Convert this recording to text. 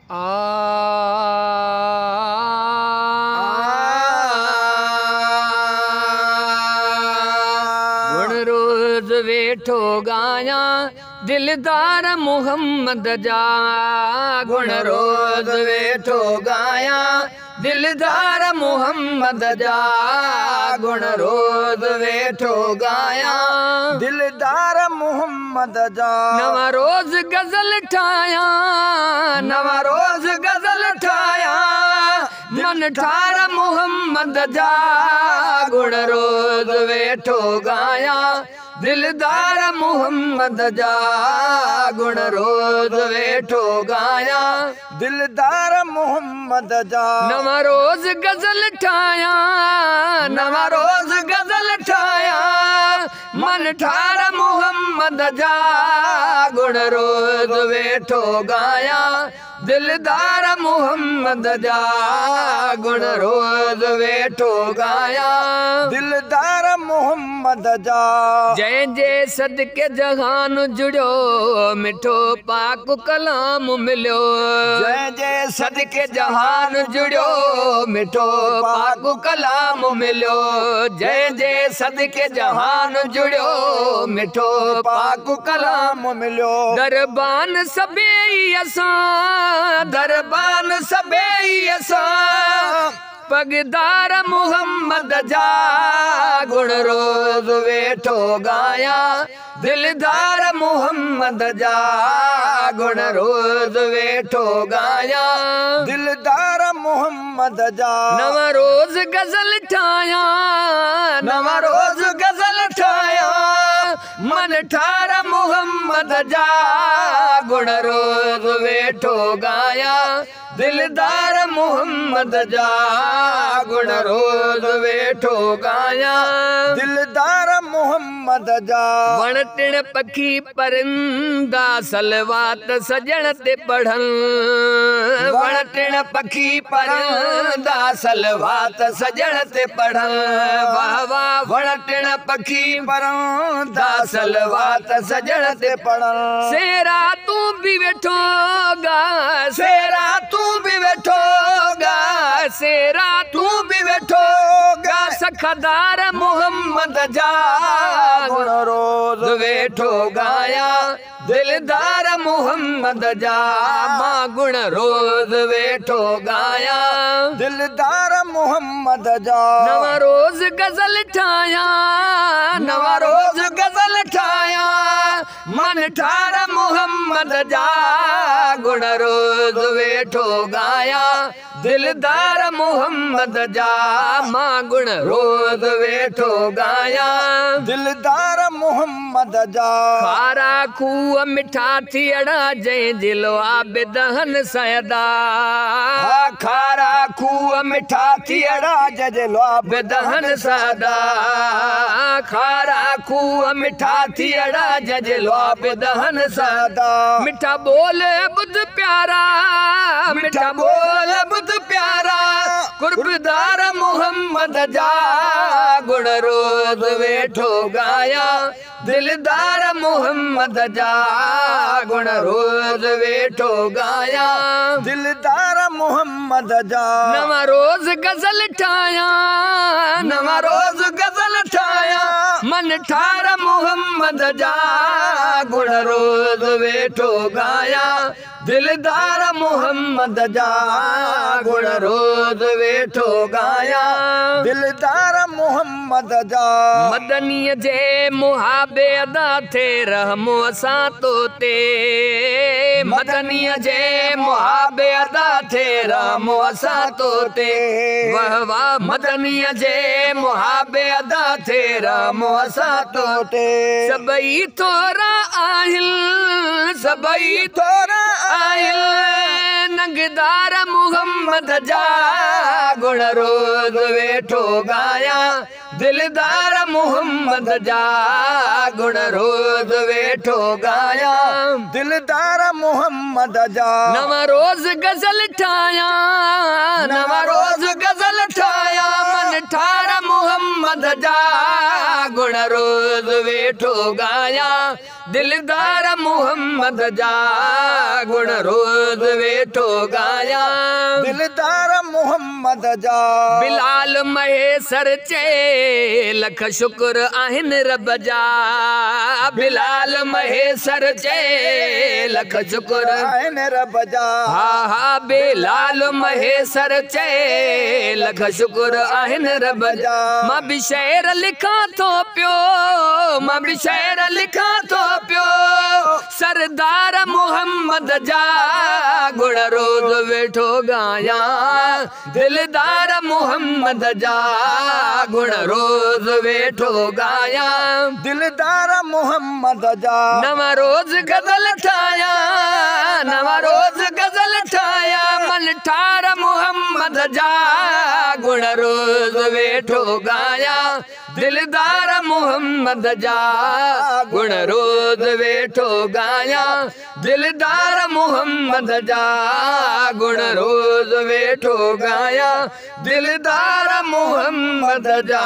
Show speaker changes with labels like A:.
A: गुण रोज वेठो गाया दिलदार मोहम्मद जा। गुण रोज वेठो गाया दिलदार मोहम्मद जा। गुण रोज वेठो गाया
B: दिलदार मोहम्मद जा।
A: नवा रोज गजल ठाया, नवा रोज गजल ठाया, मन ठार मोहम्मद जा। गुण रोज वेठो गाया दिलदार मोहम्मद जा। गुण रोज वेठो गाया
B: दिलदार मोहम्मद जा।
A: नवा रोज गजल ठाया, नवा रोज गजल ठाया, मन ठार मोहम्मद जा। गुण रोज वेठो गाया दिलदार मोहम्मद जा। गुण रोज वेठो गाया
B: दिलदार मोहम्मद जा।
A: जय जय सदके जहान जुड़ो मिठो पाक कलाम मिलो।
B: जय जय
A: सदके जहान जुड़ो मिठो पाक कलाम मिलो। जय जय सदके जहान जुड़ो मिठो पाक कलाम
B: मिलो।
A: दरबान सबे असां, दरबान सबे असां, पगदार मोहम्मद जा। गुण रोज वेठो गाया दिलदार मोहम्मद जा। गुण रोज वेठो गाया
B: दिलदार मोहम्मद जा।
A: नवा रोज गजल ठाया, नवा रोज गजल ठाया, मन ठार मोहम्मद जा। गुण रोज वेठो गाया दिलदार मोहम्मद जा। गुण रोज वेठो गाया
B: दिलदार मोहम्मद जा।
A: वण टिण पखी परिंदा सलवात सजण ते पढ़न। वण टिण पखी परिंदा सलवात सजण ते पढ़न। वाह वाह वण टिण पखी
B: परिंदा
A: सलवात सजण ते
B: पढ़न।
A: सेरा तू भी वेठो गा, सेरा तू भी वेठो गा, सेरा तू भी वेठो गा, सखदार मोहम्मद जा।
B: गुण रोज
A: वेठो गाया दिलदार मोहम्मद जा। मां गुण रोज वेठो गाया
B: दिलदार मोहम्मद जा।
A: नवा रोज गजल ठाया, नवा रोज गजल ठाया, मन ठार मोहम्मद जा। गुण रोज वेठो गाया दिलदार मोहम्मद जा। मां गुण रोज वेठो गाया
B: दिलदार मोहम्मद जा।
A: खारा खूह मिठा थियड़ा जय जिलवा बेदहन सयदा। खारा खूह मिठा थियड़ा
B: जय जिलवा
A: बेदहन सदा। खारा खूह मिठा थियड़ा जय जिलवा बेदहन सदा। मिठा बोले बुध प्यारा, मिठा बोले बुध प्यारा, कुर्बदार मोहम्मद जा। गुण रोज वेठो गाया दिलदार मोहम्मद जा। गुण रोज वेठो गाया
B: दिलदार मोहम्मद जा।
A: नवा रोज गजल ठाया, नवा रोज गजल ठाया, मन ठार मोहम्मद जा। गुण रोज वेठो गाया दिलदार मोहम्मद जा। गुण रोज वेठो गाया
B: दिलदार मोहम्मद जा।
A: मदनीअ जे मुहाबे अदा थे रहमो असां तो ते। मदनीअ जे मुहाबे अदा थे रहमो असां तो ते। वाह वाह मदनीअ जे मुहाबे अदा थे रहमो असां तो ते। सबई थोरा आहिल, सबई थोरा आहिल, नंगदार मोहम्मद जा। गुण रोज वेठो गाया दिलदार मोहम्मद जा। गुण रोज वेठो गाया
B: दिलदार मोहम्मद जा।
A: नवा रोज गजल ठाया, नवा रोज गजल ठाया, मन ठार मोहम्मद जा। गुण रोज वेठो गाया दिलदार मोहम्मद जा गुण रोज वेठो गाया
B: दिलदार मोहम्मद जा
A: बिलाल महेसर चे लख शुक्र आहिनि रब जा बिलाल महेसर चे लख शुक्र
B: आहिनि रब जा
A: हा हा बिलाल महेसर चे लख शुक्र आहिनि रब जा मां बि शेर लिखा थो पियो मां बि शेर लिखा थो पियो सरदार मोहम्मद जा गुण रोज वेठो गाया दिलदार मोहम्मद जा गुण रोज वेठो गाया
B: दिलदार मोहम्मद जा
A: नवा रोज गजल ठाया नवा रोज गजल ठाया मन ठार मोहम्मद जा गुण रोज वेठो गाया दिलदार मोहम्मद जा गुण रोज वेठो गाया दिलदार मोहम्मद जा गुण रोज वेठो गाया दिलदार मोहम्मद जा